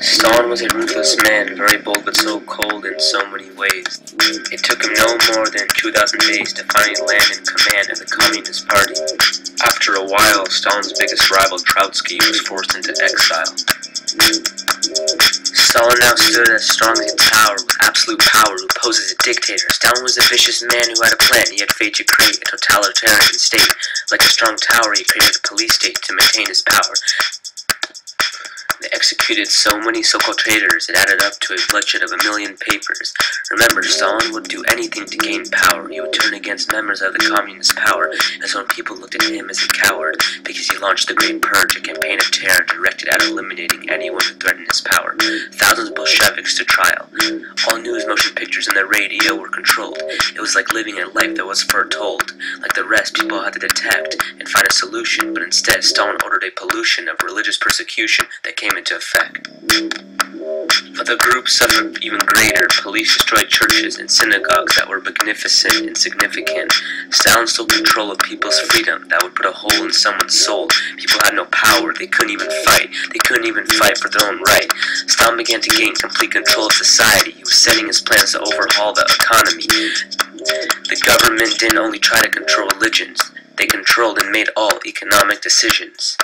Stalin was a ruthless man, very bold but so cold in so many ways. It took him no more than 2,000 days to finally land in command of the Communist Party. After a while, Stalin's biggest rival, Trotsky, was forced into exile. Stalin now stood as strong as a tower with absolute power who posed as a dictator. Stalin was a vicious man who had a plan. He had fate to create a totalitarian state. Like a strong tower, he created a police state to maintain his power. They executed so many so-called traitors, it added up to a bloodshed of 1 million papers. Remember, Stalin would do anything to gain power. He would turn against members of the communist power, and so when people looked at him as a coward, because he launched the Great Purge, a campaign of terror directed at eliminating anyone who threatened his power. Thousands of Bolsheviks to trial. All news, motion pictures, and the radio were controlled. It was like living a life that was foretold. Like the rest, people had to detect and find a solution, but instead Stalin ordered a pollution of religious persecution that came into effect. But the group suffered even greater. Police destroyed churches and synagogues that were magnificent and significant. Stalin stole control of people's freedom that would put a hole in someone's soul. People had no power. They couldn't even fight. They couldn't even fight for their own right. Stalin began to gain complete control of society. He was setting his plans to overhaul the economy. The government didn't only try to control religions. They controlled and made all economic decisions.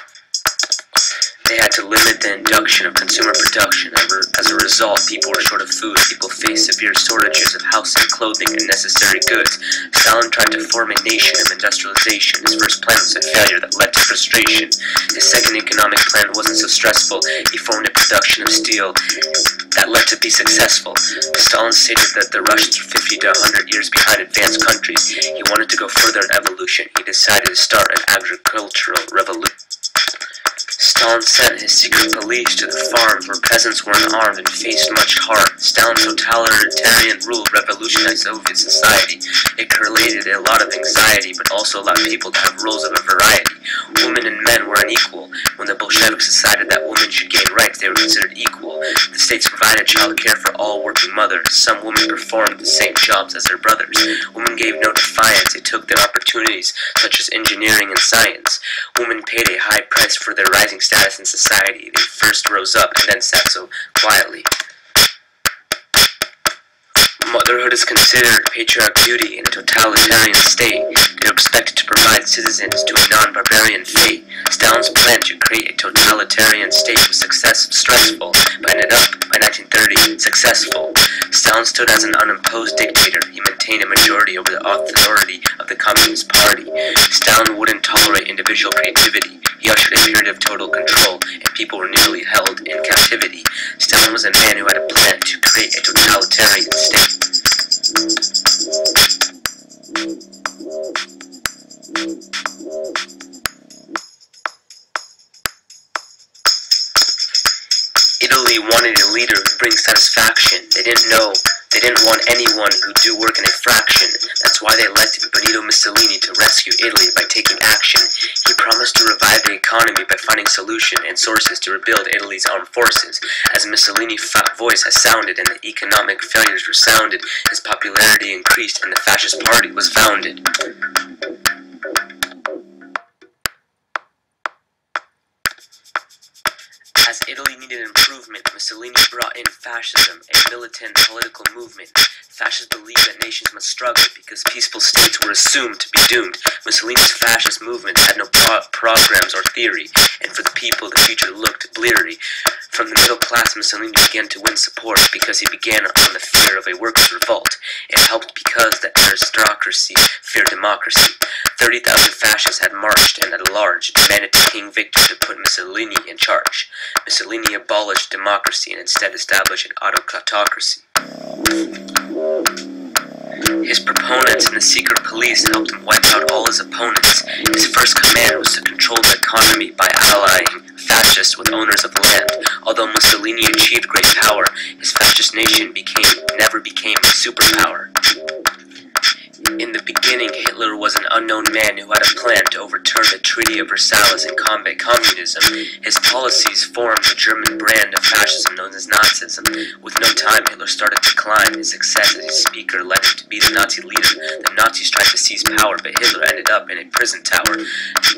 They had to limit the induction of consumer production. As a result, people were short of food. People faced severe shortages of housing, clothing, and necessary goods. Stalin tried to form a nation of industrialization. His first plan was a failure that led to frustration. His second economic plan wasn't so stressful. He formed a production of steel that led to be successful. Stalin stated that the Russians were 50 to 100 years behind advanced countries. He wanted to go further in evolution. He decided to start an agricultural revolution. Stalin sent his secret police to the farms where peasants were unarmed and faced much harm. Stalin's totalitarian rule revolutionized Soviet society. It created a lot of anxiety, but also allowed people to have roles of a variety. Women and men were unequal. When the Bolsheviks decided that women should gain rights, they were considered equal. The states provided child care for all working mothers. Some women performed the same jobs as their brothers. Women gave no defiance. They took their opportunities, such as engineering and science. Women paid a high price for their rising status in society. They first rose up and then sat so quietly. Motherhood is considered patriarch duty in a totalitarian state. They are expected to provide citizens to a non-barbarian fate. Stalin's plan to create a totalitarian state was stressful, but ended up, by 1930, successful. Stalin stood as an unimposed dictator. He maintained a majority over the authority of the Communist Party. Stalin wouldn't tolerate individual creativity. He ushered a period of total control, and people were nearly held in captivity. Stalin was a man who had a plan to create a totalitarian state. Italy wanted a leader who brings satisfaction. They didn't want anyone who'd do work in a fraction. That's why they elected Benito Mussolini to rescue Italy by taking action. He promised to revive the economy by finding solutions and sources to rebuild Italy's armed forces. As Mussolini's voice has sounded and the economic failures resounded, his popularity increased and the fascist party was founded. As Italy needed improvement, Mussolini brought in fascism, a militant political movement. Fascists believed that nations must struggle because peaceful states were assumed to be doomed. Mussolini's fascist movement had no programs or theory, and for the people the future looked bleary. From the middle class, Mussolini began to win support because he began on the fear of a workers' revolt. It helped because the aristocracy feared democracy. 30,000 fascists had marched and at large demanded King Victor to put Mussolini in charge. Mussolini abolished democracy and instead established an autocratocracy. His proponents and the secret police helped him wipe out all his opponents. His first command was to control the economy by allying fascists with owners of land. Although Mussolini achieved great power, his fascist nation never became a superpower. In the beginning, Hitler was an unknown man who had a plan to overturn the Treaty of Versailles and combat communism. His policies formed the German brand of fascism known as Nazism. With no time, Hitler started to climb. His success as a speaker led him to be the Nazi leader. The Nazis tried to seize power, but Hitler ended up in a prison tower.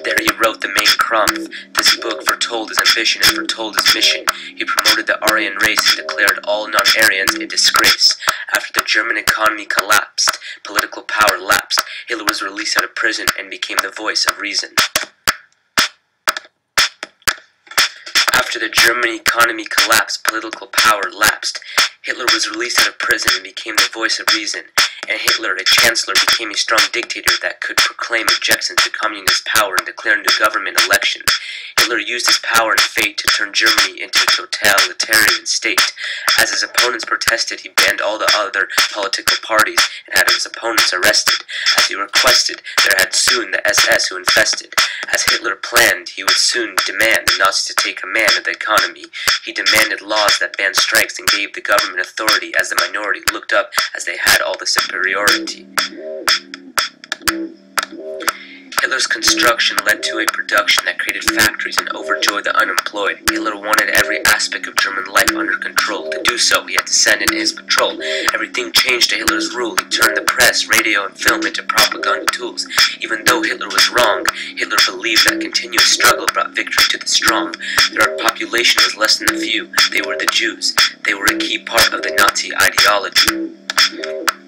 There he wrote the Mein Kampf. This book foretold his ambition and foretold his mission. He promoted the Aryan race and declared all non-Aryans a disgrace. After the German economy collapsed, political power lapsed. Hitler was released out of prison and became the voice of reason. After the German economy collapsed, political power lapsed. Hitler was released out of prison and became the voice of reason. And Hitler, a chancellor, became a strong dictator that could proclaim objection to communist power and declare new government elections. Hitler used his power and fate to turn Germany into a totalitarian state. As his opponents protested, he banned all the other political parties and had his opponents arrested. As he requested, there had soon the SS who infested. As Hitler planned, he would soon demand the Nazis to take command of the economy. He demanded laws that banned strikes and gave the government authority as the minority looked up as they had all the superiority. Hitler's construction led to a production that created factories and overjoyed the unemployed. Hitler wanted every aspect of German life under control. To do so, he had to send in his patrol. Everything changed to Hitler's rule. He turned the press, radio, and film into propaganda tools. Even though Hitler was wrong, Hitler believed that continuous struggle brought victory to the strong. Their population was less than the few. They were the Jews. They were a key part of the Nazi ideology.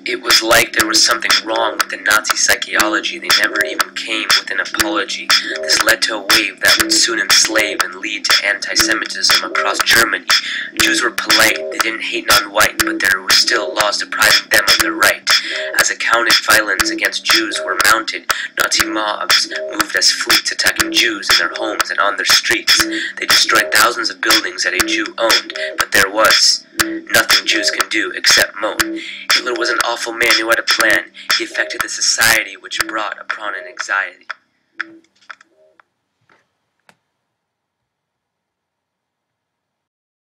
It was like there was something wrong with the Nazi psychology. They never even came with an apology. This led to a wave that would soon enslave and lead to anti-Semitism across Germany. Jews were polite, they didn't hate non-white, but there were still laws depriving them of their right. As accounted violence against Jews were mounted, Nazi mobs moved as fleets attacking Jews in their homes and on their streets. They destroyed thousands of buildings that a Jew owned, but there was nothing Jews can do except moan. Hitler was an awful man who had a plan. He affected the society which brought upon an anxiety.